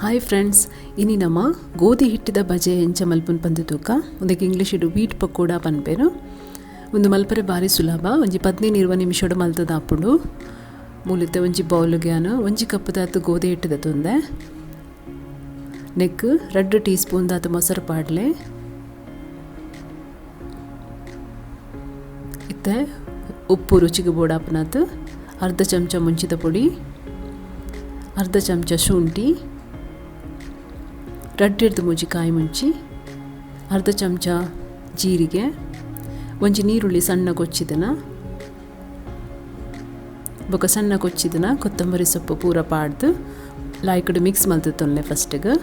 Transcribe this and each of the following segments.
Hi friends, ಇನಿ ನಮ್ಮ ಗೋಧಿ ಹಿಟ್ಟಿದ ಬಜೆ ಎಂಚ ಮಲ್ಪುನ್ ಪಂದಿತೂಕ ಒಂದಕ್ಕೆ ಇಂಗ್ಲೀಷ್ ಇಡು ವೀಟ್ ಪಕೋಡ ಪನ್ಪೇರು. ಒಂದು ಮಲ್ಪರೆ ಬಾರಿ ಸುಲಭ. ಒಂಜಿ 15-20 ನಿಮಿಷಡು ಮಲ್ತದ ಹಾಪುಂಡು. ಮೂಲತೆ ಒಂಜಿ ಬೌಲ್ಗೆ ಒಂಜಿ ಕಪ್ ದಾತು ಗೋಧಿ ಹಿಟ್ಟದ ತುಂದೆ ನೆಕ್ 2 ಟೀ ಸ್ಪೂನ್ ದಾತು ಮೊಸರು ಪಾಡ್ಲೆ ಇತ್ತೆ ಉಪ್ಪು ರುಚಿಗೆ ಬೋಡಾಪನಾತು, ಅರ್ಧ ಚಮಚ ಮುಂಚಿದ ಪುಡಿ, ಅರ್ಧ ಚಮಚ ಶುಂಠಿ, ರಡ್ಡಿರ್ದು ಮೂಜಿ ಕಾಯಿ ಮುಂಚಿ, ಅರ್ಧ ಚಮಚ ಜೀರಿಗೆ, ಒಂಜಿ ನೀರುಳ್ಳಿ ಸಣ್ಣ ಕೊಚ್ಚಿದನ ಬೊಕ ಸಣ್ಣ ಕೊಚ್ಚಿದನ ಕೊತ್ತಂಬರಿ ಸೊಪ್ಪು ಪೂರ ಪಾಡ್ದು ಲಾಯ್ಕಡು ಮಿಕ್ಸ್ ಮಲ್ತೊನ್ನೆ. ಫಸ್ಟಿಗೆ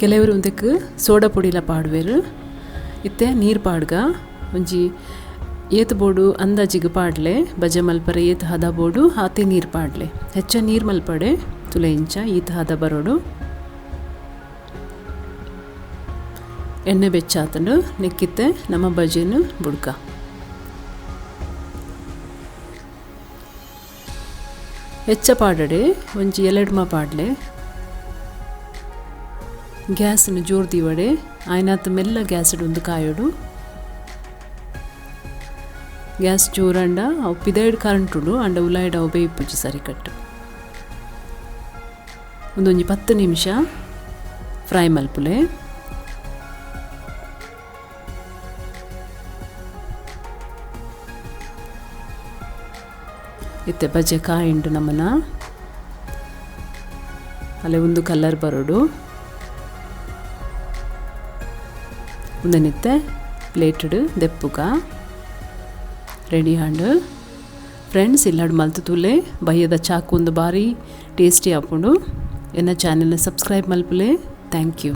ಕೆಲವರು ಒಂದಕ್ಕೆ ಸೋಡಾ ಪುಡಿಲ ಪಾಡ್ವೇರು. ಇತ್ತೆ ನೀರು ಪಾಡ್ಗ ಒಂಜಿ ಏತು ಬೋಡು ಅಂದಾಜಿಗೆ ಪಾಡ್ಲೆ ಬಜೆ ಮಲ್ಪರೆ ಏತು ಹದ ಬೋಡು ಹಾತಿ ನೀರು ಪಾಡ್ಲೆ. ಹೆಚ್ಚ ನೀರು ಮಲ್ಪಡೆ ತುಲೆ ಇಂಚ ಈತ ಹದ ಬರೋಡು. ಎಣ್ಣೆ ಬೆಚ್ಚಾತಂಡು ನೆಕ್ಕಿತ್ತೆ ನಮ್ಮ ಬಜೆನು ಬುಡ್ಕ ಹೆಚ್ಚ ಪಾಡಡೆ ಒಂಜಿ 2 ಪಾಡ್ಲೆ. ಗ್ಯಾಸನ್ನು ಜೋರು ದೀವಡೆ ಆಯ್ನಾತು ಮೆಲ್ಲ ಗ್ಯಾಸ್ ಒಂದು ಕಾಯೋಡು. ಗ್ಯಾಸ್ ಜೋರಂಡ ಅವು ಪಿದಾಯ್ಡು ಕರೆಂಟ್ ಉಂಡು ಅಂಡ ಉಲಾಯ್ಡು ಅವು ಬೇಯ್ಪುಜಿ ಸರಿ ಕಟ್ಟು. ಒಂದೊಂಜಿ 10 ನಿಮಿಷ ಫ್ರೈ ಮಲ್ಪುಲೆ. ಇತ್ತೆ ಬಜೆ ಕಾಯಿಂಡು ನಮ್ಮನ ಅಲ್ಲೇ ಒಂದು ಕಲರ್ ಬರೋಡು. ಒಂದನಿತ್ತೆ ಪ್ಲೇಟಡು ದೆಪ್ಪುಗ ರೆಡಿ ಹಂಡು. ಫ್ರೆಂಡ್ಸ್, ಇಲ್ಲಾಡು ಮಲ್ತು ತೂಲೆ ಬಯ್ಯದ ಚಾಕು ಒಂದು ಬಾರಿ ಟೇಸ್ಟಿ ಹಾಕೊಂಡು ಎನ್ನ ಚಾನೆಲ್ನ ಸಬ್ಸ್ಕ್ರೈಬ್ ಮಲ್ಪುಲೆ. Thank you.